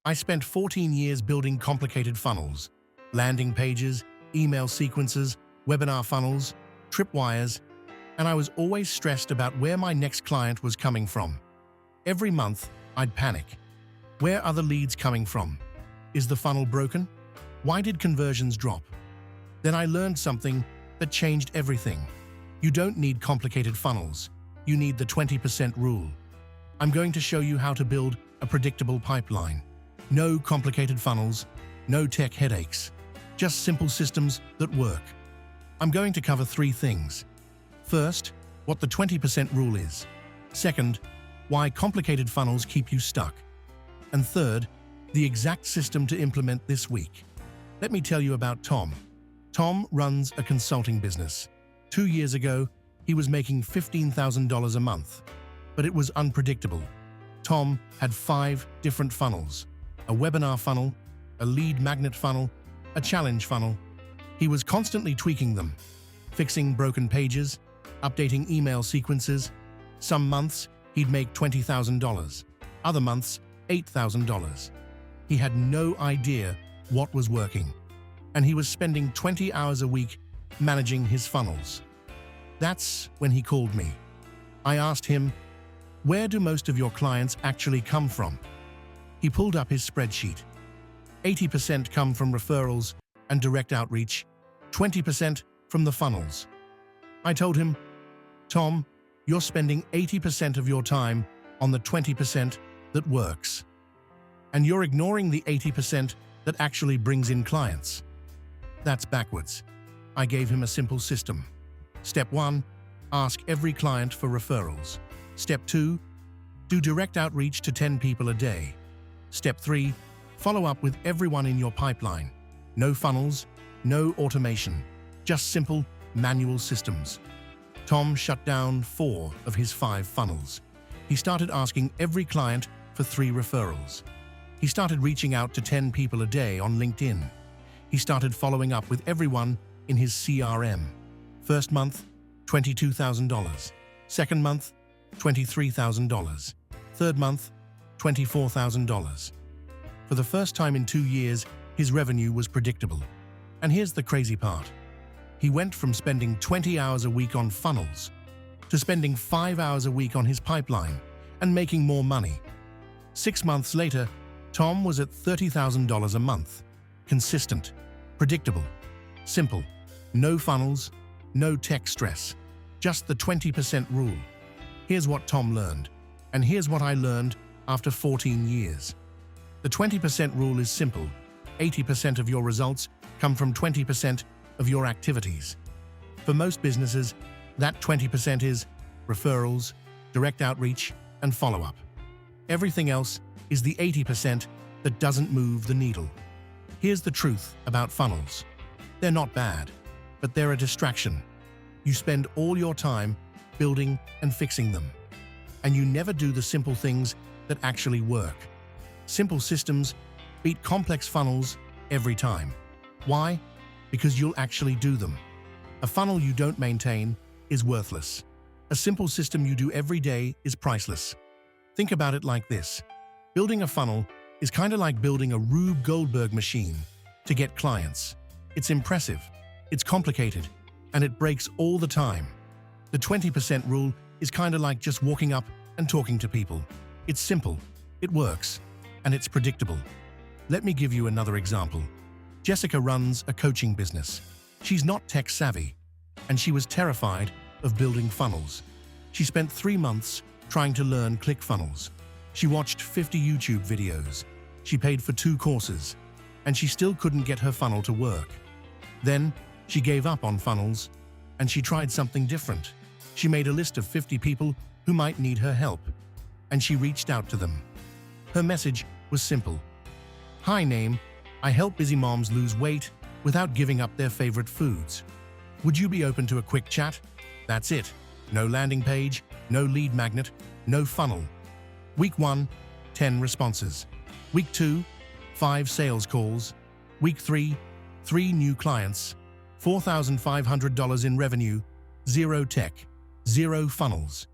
I spent 14 years building complicated funnels, landing pages, email sequences, webinar funnels, tripwires, and I was always stressed about where my next client was coming from. Every month, I'd panic. Where are the leads coming from? Is the funnel broken? Why did conversions drop? Then I learned something that changed everything. You don't need complicated funnels. You need the 20% rule. I'm going to show you how to build a predictable pipeline. No complicated funnels, no tech headaches, just simple systems that work. I'm going to cover 3 things. First, what the 20% rule is. Second, why complicated funnels keep you stuck. And third, the exact system to implement this week. Let me tell you about Tom. Tom runs a consulting business. 2 years ago, he was making $15,000 a month, but it was unpredictable. Tom had 5 different funnels: a webinar funnel, a lead magnet funnel, a challenge funnel. He was constantly tweaking them, fixing broken pages, updating email sequences. Some months, he'd make $20,000. Other months, $8,000. He had no idea what was working, and he was spending 20 hours a week managing his funnels. That's when he called me. I asked him, "Where do most of your clients actually come from?" He pulled up his spreadsheet. 80% come from referrals and direct outreach, 20% from the funnels. I told him, "Tom, you're spending 80% of your time on the 20% that works. And you're ignoring the 80% that actually brings in clients. That's backwards." I gave him a simple system. Step 1, ask every client for referrals. Step 2, do direct outreach to 10 people a day. Step 3, follow up with everyone in your pipeline. No funnels, no automation, just simple manual systems. Tom shut down 4 of his 5 funnels. He started asking every client for 3 referrals. He started reaching out to 10 people a day on LinkedIn. He started following up with everyone in his CRM. First month, $22,000. Second month, $23,000. Third month, $24,000. For the first time in 2 years, his revenue was predictable. And here's the crazy part. He went from spending 20 hours a week on funnels to spending 5 hours a week on his pipeline and making more money. 6 months later, Tom was at $30,000 a month. Consistent, predictable, simple, no funnels, no tech stress, just the 20% rule. Here's what Tom learned, and here's what I learned after 14 years. The 20% rule is simple. 80% of your results come from 20% of your activities. For most businesses, that 20% is referrals, direct outreach, and follow-up. Everything else is the 80% that doesn't move the needle. Here's the truth about funnels. They're not bad, but they're a distraction. You spend all your time building and fixing them, and you never do the simple things that actually work. Simple systems beat complex funnels every time. Why? Because you'll actually do them. A funnel you don't maintain is worthless. A simple system you do every day is priceless. Think about it like this. Building a funnel is kind of like building a Rube Goldberg machine to get clients. It's impressive, it's complicated, and it breaks all the time. The 20% rule is kind of like just walking up and talking to people. It's simple, it works, and it's predictable. Let me give you another example. Jessica runs a coaching business. She's not tech savvy, and she was terrified of building funnels. She spent 3 months trying to learn ClickFunnels. She watched 50 YouTube videos. She paid for 2 courses, and she still couldn't get her funnel to work. Then, she gave up on funnels, and she tried something different. She made a list of 50 people who might need her help, and she reached out to them. Her message was simple. "Hi, name. I help busy moms lose weight without giving up their favorite foods. Would you be open to a quick chat?" That's it. No landing page, no lead magnet, no funnel. Week 1, 10 responses. Week 2, 5 sales calls. Week 3, 3 new clients. $4,500 in revenue, 0 tech, 0 funnels.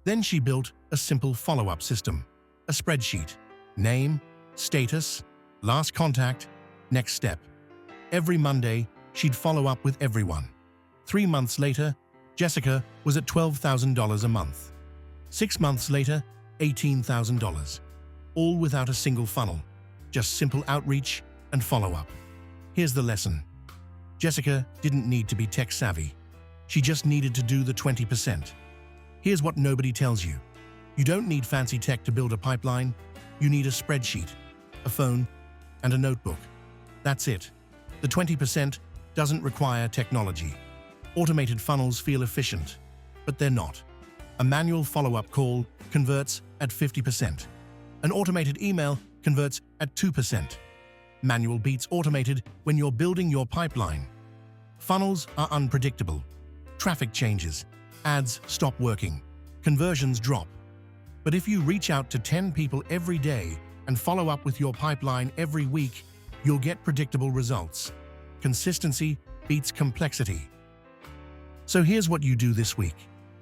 Then she built a simple follow-up system. A spreadsheet. Name, status, last contact, next step. Every Monday, she'd follow up with everyone. 3 months later, Jessica was at $12,000 a month. 6 months later, $18,000. All without a single funnel, just simple outreach and follow-up. Here's the lesson. Jessica didn't need to be tech-savvy. She just needed to do the 20%. Here's what nobody tells you. You don't need fancy tech to build a pipeline. You need a spreadsheet, a phone, and a notebook. That's it. The 20% doesn't require technology. Automated funnels feel efficient, but they're not. A manual follow-up call converts at 50%. An automated email converts at 2%. Manual beats automated when you're building your pipeline. Funnels are unpredictable. Traffic changes. Ads stop working. Conversions drop. But if you reach out to 10 people every day and follow up with your pipeline every week, you'll get predictable results. Consistency beats complexity. So here's what you do this week.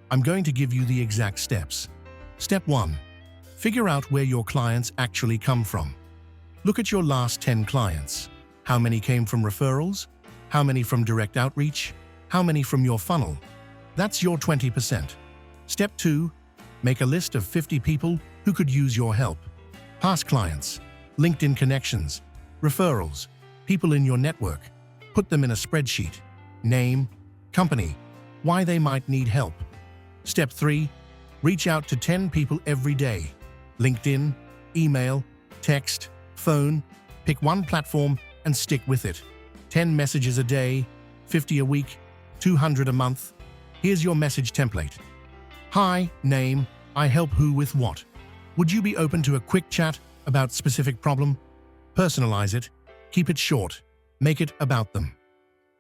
I'm going to give you the exact steps. Step 1. Figure out where your clients actually come from. Look at your last 10 clients. How many came from referrals? How many from direct outreach? How many from your funnel? That's your 20%. Step 2. Make a list of 50 people who could use your help. Past clients, LinkedIn connections, referrals, people in your network. Put them in a spreadsheet. Name, company, why they might need help. Step 3. Reach out to 10 people every day. LinkedIn, email, text, phone. Pick one platform and stick with it. 10 messages a day, 50 a week, 200 a month. Here's your message template. Hi, name, I help who with what? Would you be open to a quick chat about specific problem? Personalize it. Keep it short. Make it about them.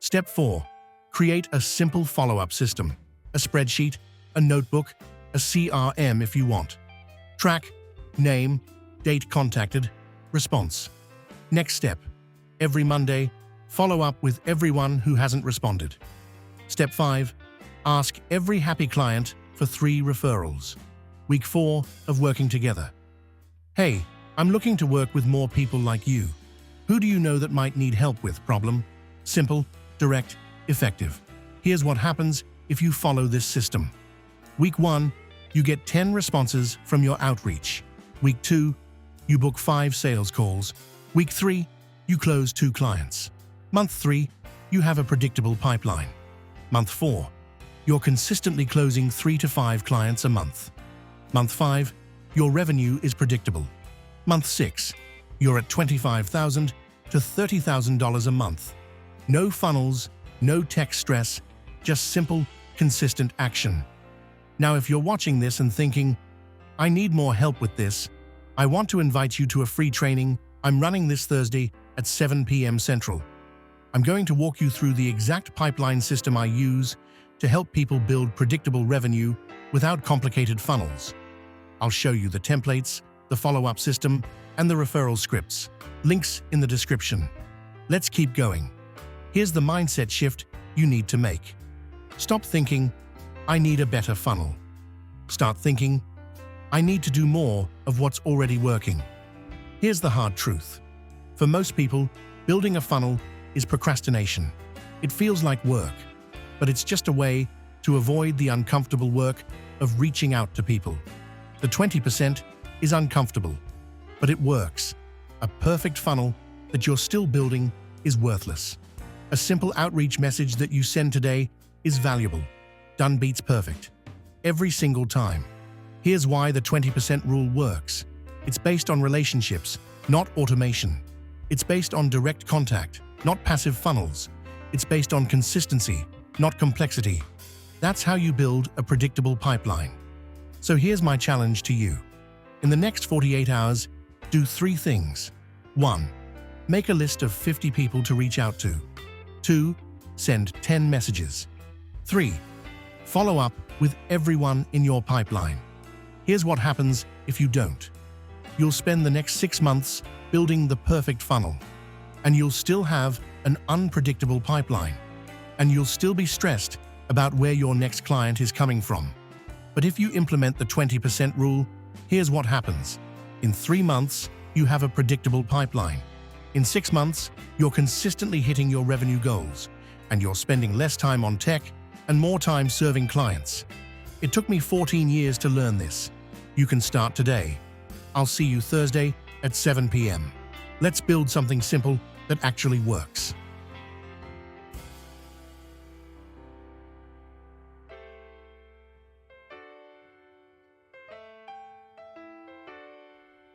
Step 4. Create a simple follow-up system. A spreadsheet, a notebook, a CRM if you want. Track, name, date contacted, response. Next step. Every Monday, follow up with everyone who hasn't responded. Step 5. Ask every happy client for 3 referrals. Week 4 of working together. Hey, I'm looking to work with more people like you. Who do you know that might need help with problem? Simple, direct, effective. Here's what happens if you follow this system. Week 1, you get 10 responses from your outreach. Week 2, you book 5 sales calls. Week 3, you close 2 clients. Month 3, you have a predictable pipeline. Month 4, you're consistently closing 3 to 5 clients a month. Month 5, your revenue is predictable. Month 6, you're at $25,000 to $30,000 a month. No funnels, no tech stress, just simple, consistent action. Now, if you're watching this and thinking, I need more help with this, I want to invite you to a free training I'm running this Thursday at 7 p.m. Central. I'm going to walk you through the exact pipeline system I use to help people build predictable revenue without complicated funnels. I'll show you the templates, the follow-up system, and the referral scripts. Links in the description. Let's keep going. Here's the mindset shift you need to make. Stop thinking, I need a better funnel. Start thinking, I need to do more of what's already working. Here's the hard truth. For most people, building a funnel is procrastination. It feels like work, but it's just a way to avoid the uncomfortable work of reaching out to people. The 20% is uncomfortable, but it works. A perfect funnel that you're still building is worthless. A simple outreach message that you send today is valuable. Done beats perfect. Every single time. Here's why the 20% rule works. It's based on relationships, not automation. It's based on direct contact, not passive funnels. It's based on consistency, not complexity. That's how you build a predictable pipeline. So here's my challenge to you. In the next 48 hours, do 3 things. 1. Make a list of 50 people to reach out to. 2. Send 10 messages. 3. Follow up with everyone in your pipeline. Here's what happens if you don't. You'll spend the next 6 months building the perfect funnel, and you'll still have an unpredictable pipeline, and you'll still be stressed about where your next client is coming from. But if you implement the 20% rule, here's what happens. In 3 months, you have a predictable pipeline. In 6 months, you're consistently hitting your revenue goals, and you're spending less time on tech and more time serving clients. It took me 14 years to learn this. You can start today. I'll see you Thursday at 7 p.m. Let's build something simple that actually works.